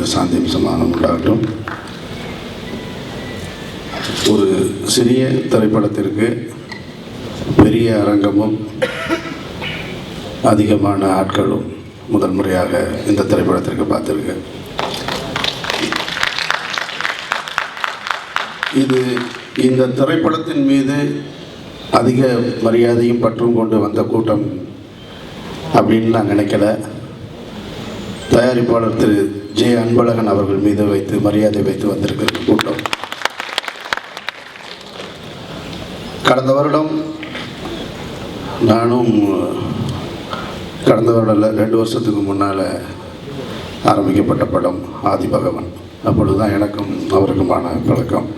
இந்த சாந்தியும் சமாதானம் உண்டாகட்டும். ஒரு சிறிய திரைப்படத்திற்கு பெரிய அரங்கமும் அதிகமான ஆட்களும் முதல் முறையாக இந்த திரைப்படத்திற்கு பார்த்துருக்கேன். இந்த திரைப்படத்தின் மீது அதிக மரியாதையும் பற்றும் கொண்டு வந்த கூட்டம் அப்படின்னு நான் நினைக்கல. தயாரிப்பாளர் திரு ஜே அன்பழகன் அவர்கள் மீது வைத்து மரியாதை வைத்து வந்திருக்கிற கூட்டம். கடந்த வருடம் நானும் கடந்த வருடம் 2 வருஷத்துக்கு முன்னால் ஆரம்பிக்கப்பட்ட படம் ஆதிபகவன். அப்பொழுது தான் எனக்கும் அவருக்குமான பழக்கம்.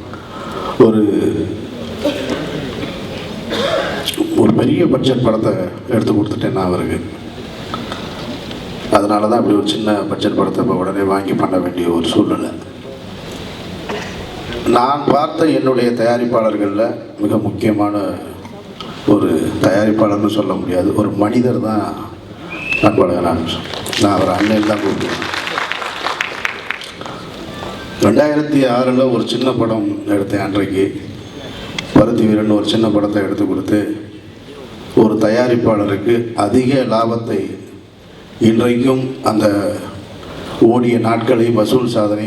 ஒரு பெரிய பட்ஜெட் படத்தை எடுத்து கொடுத்துட்டேன் நான் அவருக்கு. அதனால தான் அப்படி ஒரு சின்ன பட்ஜெட் படத்தை இப்போ உடனே வாங்கி பண்ண வேண்டிய ஒரு சூழ்நிலை. நான் பார்த்த என்னுடைய தயாரிப்பாளர்களில் மிக முக்கியமான ஒரு தயாரிப்பாளர்னு சொல்ல முடியாது, ஒரு மனிதர் தான் அன்பழகன். நான் அவர் அண்ணன் தான் கூப்பிடுவேன். 2006 ஒரு சின்ன படம் எடுத்தேன். அன்றைக்கு பருத்தி வீரன் ஒரு சின்ன படத்தை எடுத்து கொடுத்து ஒரு தயாரிப்பாளருக்கு அதிக லாபத்தை இன்றைக்கும் அந்த ஓடிய நாட்களை வசூல் சாதனை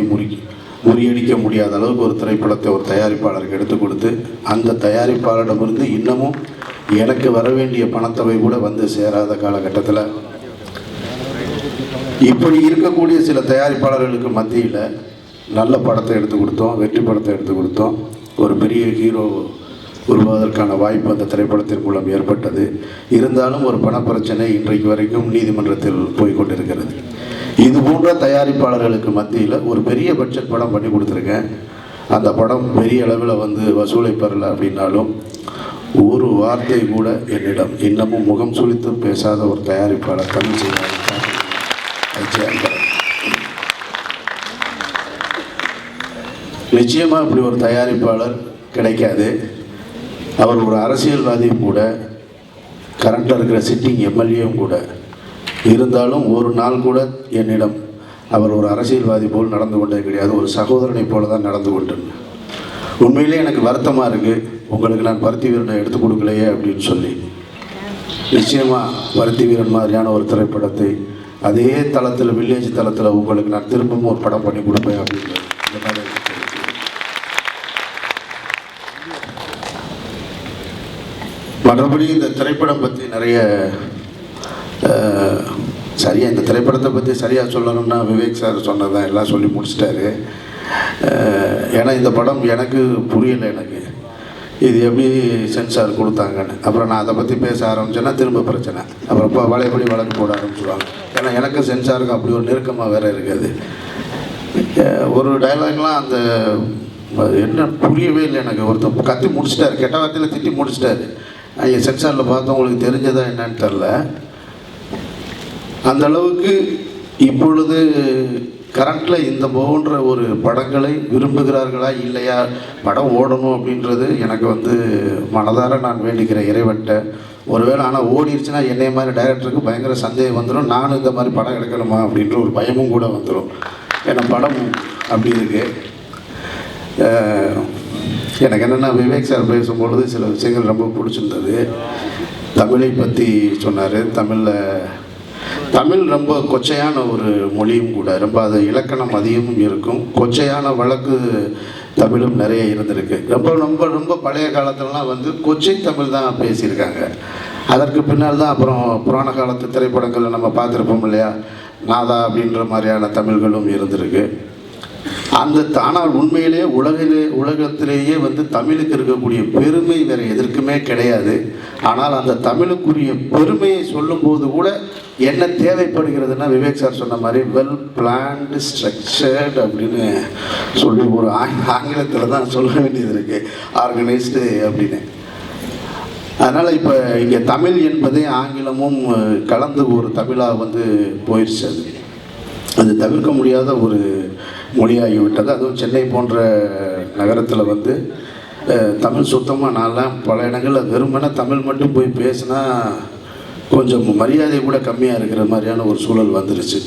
முறியடிக்க முடியாத அளவுக்கு ஒரு திரைப்படத்தை ஒரு தயாரிப்பாளருக்கு எடுத்து கொடுத்து அந்த தயாரிப்பாளரிடமிருந்து இன்னமும் எனக்கு வர வேண்டிய பணத்தொகை கூட வந்து சேராத காலகட்டத்தில் இப்படி இருக்கக்கூடிய சில தயாரிப்பாளர்களுக்கு மத்தியில் நல்ல படத்தை எடுத்து கொடுத்தோம், வெற்றி படத்தை எடுத்து கொடுத்தோம். ஒரு பெரிய ஹீரோ உருவாவதற்கான வாய்ப்பு அந்த திரைப்படத்தின் மூலம் ஏற்பட்டது. இருந்தாலும் ஒரு பணப்பிரச்சனை இன்றைக்கு வரைக்கும் நீதிமன்றத்தில் போய்கொண்டிருக்கிறது. இது போன்ற தயாரிப்பாளர்களுக்கு மத்தியில் ஒரு பெரிய பட்ஜெட் படம் பண்ணி கொடுத்துருக்கேன். அந்த படம் பெரிய அளவில் வந்து வசூலை பெறலை அப்படின்னாலும் ஒரு வார்த்தை கூட என்னிடம் இன்னமும் முகம் சுளித்து பேசாத ஒரு தயாரிப்பாளர் தமிழ் செய்தார். நிச்சயமாக இப்படி ஒரு தயாரிப்பாளர் கிடைக்காது. அவர் ஒரு அரசியல்வாதியும் கூட, கரண்டில் இருக்கிற சிட்டிங் எம்எல்ஏவும் கூட. இருந்தாலும் ஒரு நாள் கூட என்னிடம் அவர் ஒரு அரசியல்வாதி போல் நடந்து கொண்டே கிடையாது. ஒரு சகோதரனை போல தான் நடந்து கொண்டேன். உண்மையிலே எனக்கு வருத்தமாக இருக்குது, உங்களுக்கு நான் பருத்தி வீரனை எடுத்து கொடுக்கலையே அப்படின்னு சொல்லி. நிச்சயமாக பருத்தி வீரன் மாதிரியான ஒரு திரைப்படத்தை அதே தளத்தில், வில்லேஜ் தளத்தில் உங்களுக்கு நான் திரும்பவும் ஒரு படம் பண்ணி கொடுப்பேன் அப்படின்னு இந்த மாதிரி. மற்றபடி இந்த திரைப்படம் பற்றி நிறைய சரியாக இந்த திரைப்படத்தை பற்றி சரியாக சொல்லணும்னா விவேக் சார் சொன்னதான் எல்லாம் சொல்லி முடிச்சிட்டாரு. ஏன்னா இந்த படம் எனக்கு புரியலை. எனக்கு இது எப்படி சென்சார் கொடுத்தாங்கன்னு. அப்புறம் நான் அதை பற்றி பேச ஆரம்பிச்சேன்னா திரும்ப பிரச்சனை. அப்புறம் இப்போ வளையபடி வழக்கு போட ஆரம்பிச்சுடுவாங்க. ஏன்னா எனக்கு சென்சாருக்கு அப்படி ஒரு நெருக்கமாக வேறு இருக்காது. ஒரு டைலாக்லாம் அந்த என்ன புரியவே இல்லை எனக்கு. ஒருத்தர் கத்தி முடிச்சிட்டாரு, கெட்ட வார்த்தையில் திட்டி முடிச்சிட்டாரு. சென்சாரில் பார்த்தவங்களுக்கு தெரிஞ்சதா என்னன்னு தெரில. அந்த அளவுக்கு இப்பொழுது கரண்டில் இந்த போன்ற ஒரு படங்களை விரும்புகிறார்களா இல்லையா, படம் ஓடணும் அப்படின்றது எனக்கு வந்து மனதார நான் வேண்டிக்கிறேன் இறைவன்ட்ட. ஒருவேளை ஆனால் ஓடிடுச்சுன்னா என்னைய மாதிரி டைரக்டருக்கு பயங்கர சந்தேகம் வந்துடும். நானும் இந்த மாதிரி படம் எடுக்கணுமா அப்படின்ற ஒரு பயமும் கூட வந்துடும். ஏன்னா படம் அப்படி இருக்குது. எனக்கு என்னென்னா விவேக் சார் பேசும்பொழுது சில விஷயங்கள் ரொம்ப பிடிச்சிருந்தது. தமிழை பற்றி சொன்னார். தமிழ் ரொம்ப கொச்சையான ஒரு மொழியும் கூட, ரொம்ப அது இலக்கணம் அதிகமும் இருக்கும். கொச்சையான வழக்கு தமிழும் நிறைய இருந்திருக்கு. ரொம்ப பழைய காலத்துலலாம் வந்து கொச்சை தமிழ் தான் பேசியிருக்காங்க. அதற்கு பின்னால் தான் அப்புறம் புராண காலத்து திரைப்படங்களில் நம்ம பார்த்துருப்போம் இல்லையா, நாதா அப்படின்ற மாதிரியான தமிழ்களும் இருந்திருக்கு. ஆனால் உண்மையிலேயே உலகத்திலேயே வந்து தமிழுக்கு இருக்கக்கூடிய பெருமை வேறு எதற்குமே கிடையாது. ஆனால் அந்த தமிழுக்குரிய பெருமையை சொல்லும்போது கூட என்ன தேவைப்படுகிறதுனா விவேக் சார் சொன்ன மாதிரி வெல் பிளான்டு, ஸ்ட்ரக்சர்டு அப்படின்னு சொல்லி ஒரு ஆங்கிலத்தில் தான் சொல்ல வேண்டியது இருக்குது, ஆர்கனைஸ்டு அப்படின்னு. அதனால் இப்போ இங்கே தமிழ் என்பதே ஆங்கிலமும் கலந்து ஒரு தமிழாக வந்து போயிடுச்சு. அது தவிர்க்க முடியாத ஒரு மொழியாகிவிட்டது. அதுவும் சென்னை போன்ற நகரத்தில் வந்து தமிழ் சுத்தமாக நான்லாம் பல இடங்களில் வெறுமனே தமிழ் மட்டும் போய் பேசினா கொஞ்சம் மரியாதை கூட கம்மியாக இருக்கிற மாதிரியான ஒரு சூழல் வந்துருச்சு.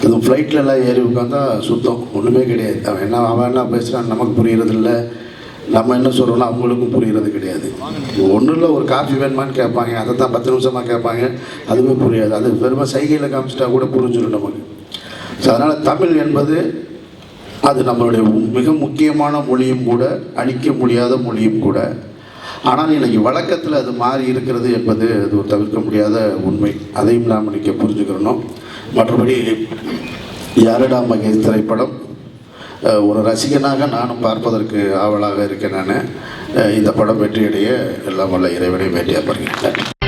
அதுவும் ஃப்ளைட்லலாம் ஏறி உட்காந்தா சுத்தம் ஒன்றுமே கிடையாது. அவன் என்ன பேசுகிறான் நமக்கு புரிகிறதில்ல, நம்ம என்ன சொல்கிறோன்னா அவங்களுக்கும் புரிகிறது கிடையாது. ஒன்றும் இல்லை, ஒரு காஃபி வேணுமான்னு கேட்பாங்க, அதை தான் 10 நிமிஷமாக கேட்பாங்க, அதுவே புரியாது. அது வெறும் சைகையில் காமிச்சிட்டா கூட புரிஞ்சிடும் நமக்கு. ஸோ அதனால் தமிழ் என்பது அது நம்மளுடைய மிக முக்கியமான மொழியும் கூட, அழிக்க முடியாத மொழியும் கூட. ஆனால் இன்றைக்கி வழக்கத்தில் அது மாறி இருக்கிறது என்பது அது ஒரு தவிர்க்க முடியாத உண்மை. அதையும் நாம் இன்றைக்கி புரிஞ்சுக்கிறணும். மற்றபடி யாரடா மகேஷ் திரைப்படம் ஒரு ரசிகனாக நானும் பார்ப்பதற்கு ஆவலாக இருக்கேன். நான் இந்த படம் வெற்றியடைய எல்லாம் வல்ல இறைவனை வேண்டிய பாருங்கள்.